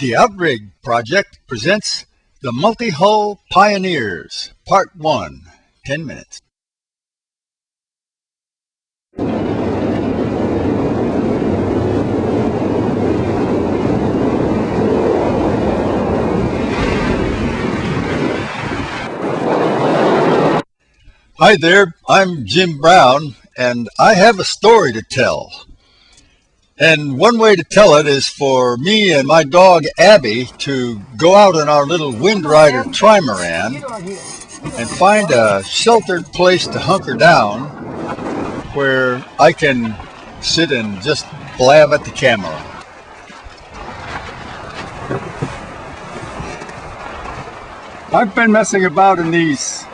The Outrig Project presents The Multihull Pioneers, Part 1, 10 minutes. Hi there, I'm Jim Brown, and I have a story to tell. And one way to tell it is for me and my dog Abby to go out on our little Wind Rider trimaran and find a sheltered place to hunker down where I can sit and just blab at the camera. I've been messing about in these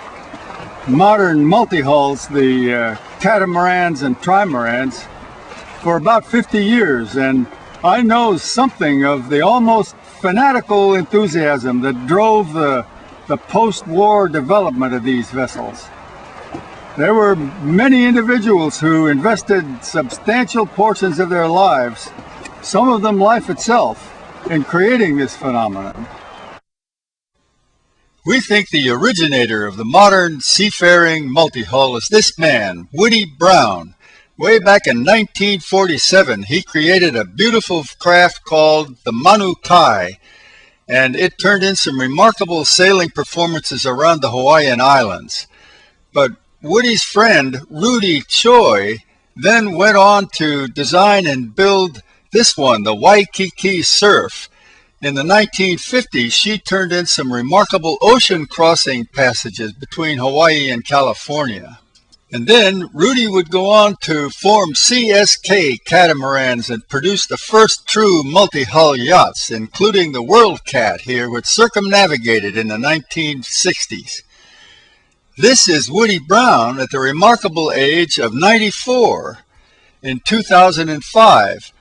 modern multi-hulls, the catamarans and trimarans, for about 50 years, and I know something of the almost fanatical enthusiasm that drove the post-war development of these vessels. There were many individuals who invested substantial portions of their lives, some of them life itself, in creating this phenomenon. We think the originator of the modern seafaring multi-hull is this man, Woody Brown. Way back in 1947, he created a beautiful craft called the Manukai, and it turned in some remarkable sailing performances around the Hawaiian Islands. But Woody's friend, Rudy Choi, then went on to design and build this one, the Waikiki Surf. In the 1950s, she turned in some remarkable ocean crossing passages between Hawaii and California. And then Rudy would go on to form CSK catamarans and produce the first true multi-hull yachts, including the World Cat here, which circumnavigated in the 1960s. This is Woody Brown at the remarkable age of 94 in 2005,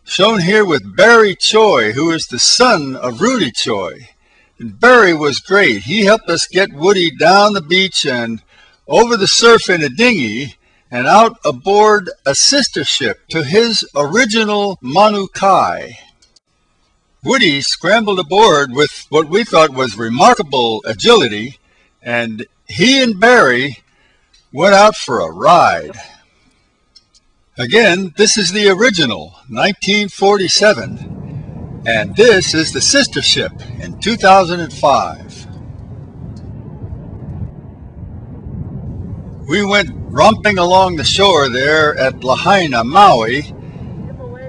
shown here with Barry Choi, who is the son of Rudy Choi. And Barry was great. He helped us get Woody down the beach and over the surf in a dinghy and out aboard a sister ship to his original Manukai. Woody scrambled aboard with what we thought was remarkable agility, and he and Barry went out for a ride. Again, this is the original, 1947, and this is the sister ship in 2005. We went romping along the shore there at Lahaina, Maui,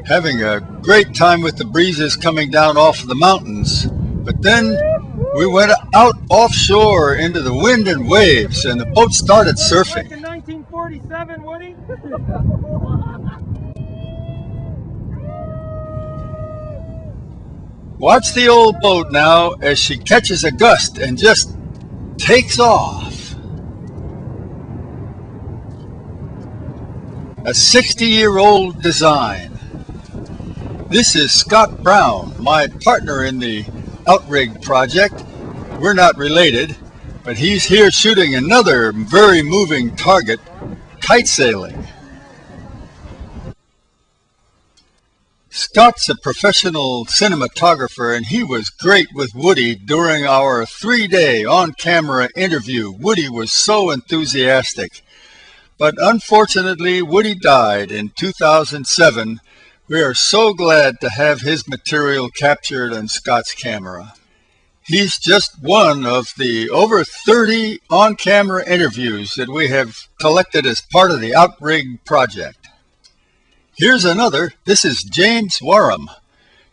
having a great time with the breezes coming down off the mountains. But then we went out offshore into the wind and waves, and the boat started surfing. In 1947, Woody. Watch the old boat now as she catches a gust and just takes off. A 60-year-old design. This is Scott Brown, my partner in the Outrig project. We're not related, but he's here shooting another very moving target, kite sailing. Scott's a professional cinematographer, and he was great with Woody during our 3-day on-camera interview. Woody was so enthusiastic. But unfortunately, Woody died in 2007. We are so glad to have his material captured on Scott's camera. He's just one of the over 30 on-camera interviews that we have collected as part of the Outrig project. Here's another. This is James Warham.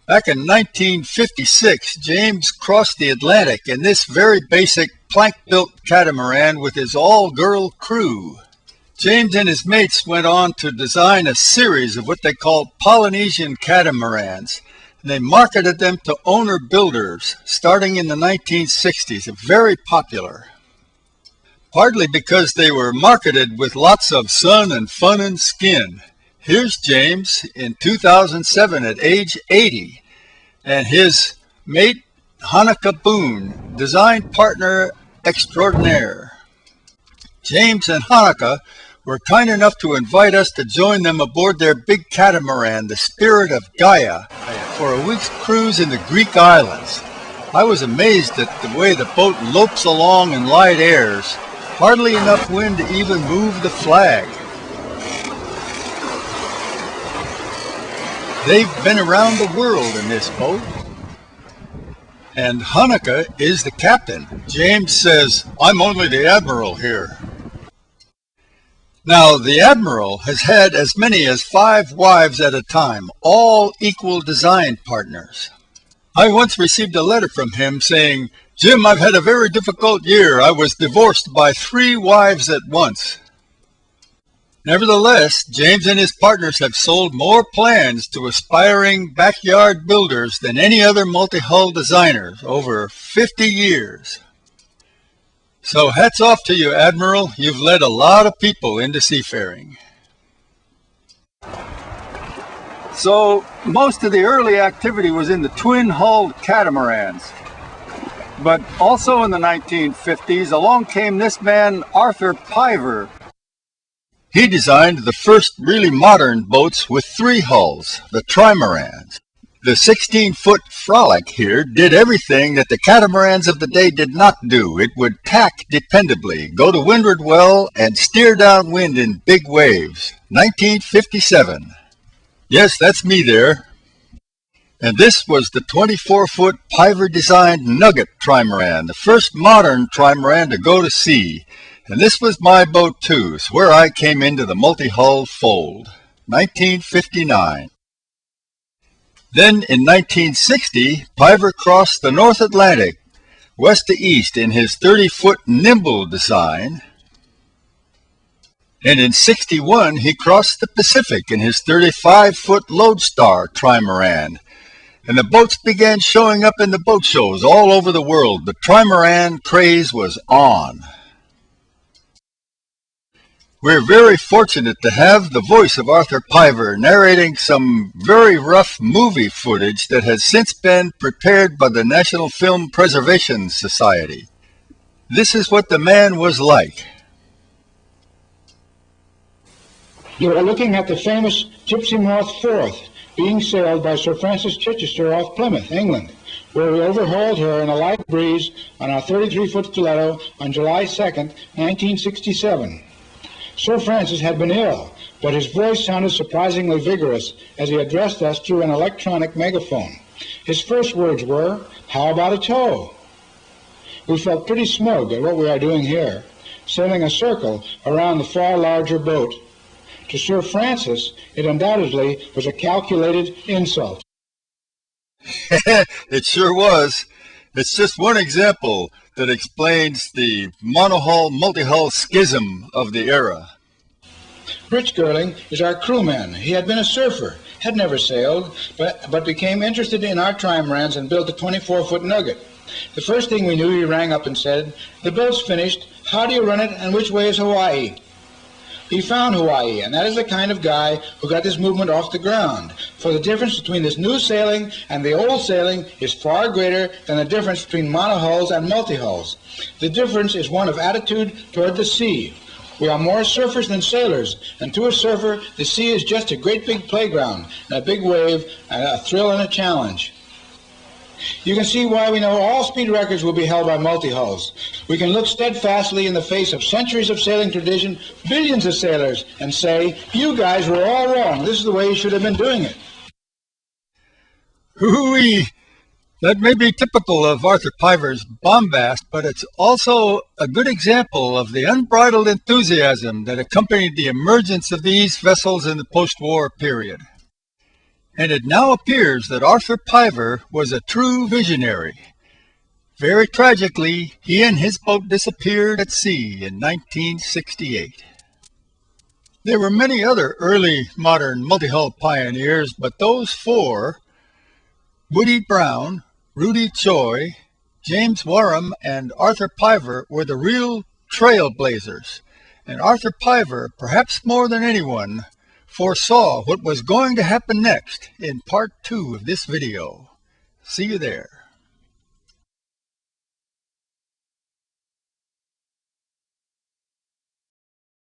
Back in 1956, James crossed the Atlantic in this very basic plank-built catamaran with his all-girl crew. James and his mates went on to design a series of what they called Polynesian catamarans, and they marketed them to owner-builders starting in the 1960s, very popular. Partly because they were marketed with lots of sun and fun and skin. Here's James in 2007 at age 80, and his mate Hanukkah Boone, design partner extraordinaire. James and Hanukkah were kind enough to invite us to join them aboard their big catamaran, the Spirit of Gaia. for a week's cruise in the Greek islands. I was amazed at the way the boat lopes along in light airs, hardly enough wind to even move the flag. They've been around the world in this boat. And Hanukkah is the captain. James says, "I'm only the admiral here." Now, the admiral has had as many as 5 wives at a time, all equal design partners. I once received a letter from him saying, "Jim, I've had a very difficult year. I was divorced by 3 wives at once." Nevertheless, James and his partners have sold more plans to aspiring backyard builders than any other multi-hull designers over 50 years. So hats off to you, Admiral. You've led a lot of people into seafaring. So most of the early activity was in the twin-hulled catamarans. But also in the 1950s, along came this man, Arthur Piver. He designed the first really modern boats with 3 hulls, the trimarans. The 16-foot Frolic here did everything that the catamarans of the day did not do. It would tack dependably, go to windward well, and steer downwind in big waves. 1957. Yes, that's me there. And this was the 24-foot Piver-designed Nugget trimaran, the first modern trimaran to go to sea. And this was my boat too, it's where I came into the multi-hull fold, 1959. Then in 1960, Piver crossed the North Atlantic, west to east in his 30-foot Nimble design. And in 61, he crossed the Pacific in his 35-foot Lodestar trimaran. And the boats began showing up in the boat shows all over the world. The trimaran craze was on. We're very fortunate to have the voice of Arthur Piver narrating some very rough movie footage that has since been prepared by the National Film Preservation Society. This is what the man was like. You are looking at the famous Gypsy Moth 4th being sailed by Sir Francis Chichester off Plymouth, England, where we overhauled her in a light breeze on our 33-foot stiletto on July 2nd, 1967. Sir Francis had been ill, but his voice sounded surprisingly vigorous as he addressed us through an electronic megaphone. His first words were, "How about a tow?" We felt pretty smug at what we are doing here, sailing a circle around the far larger boat. To Sir Francis, it undoubtedly was a calculated insult. It sure was. It's just one example that explains the monohull, multi-hull schism of the era. Rich Girling is our crewman. He had been a surfer, had never sailed, but became interested in our trimarans and built a 24-foot Nugget. The first thing we knew, he rang up and said, "The boat's finished. How do you run it, and which way is Hawaii?" He found Hawaii, and that is the kind of guy who got this movement off the ground. For the difference between this new sailing and the old sailing is far greater than the difference between monohulls and multi-hulls. The difference is one of attitude toward the sea. We are more surfers than sailors, and to a surfer, the sea is just a great big playground, and a big wave, and a thrill and a challenge. You can see why we know all speed records will be held by multi-hulls. We can look steadfastly in the face of centuries of sailing tradition, billions of sailors, and say, "You guys were all wrong. This is the way you should have been doing it." Hooey! That may be typical of Arthur Piver's bombast, but it's also a good example of the unbridled enthusiasm that accompanied the emergence of these vessels in the post-war period. And it now appears that Arthur Piver was a true visionary. Very tragically, he and his boat disappeared at sea in 1968. There were many other early modern multi-hull pioneers, but those 4, Woody Brown, Rudy Choi, James Warham, and Arthur Piver, were the real trailblazers. And Arthur Piver, perhaps more than anyone, foresaw what was going to happen next in part 2 of this video. See you there.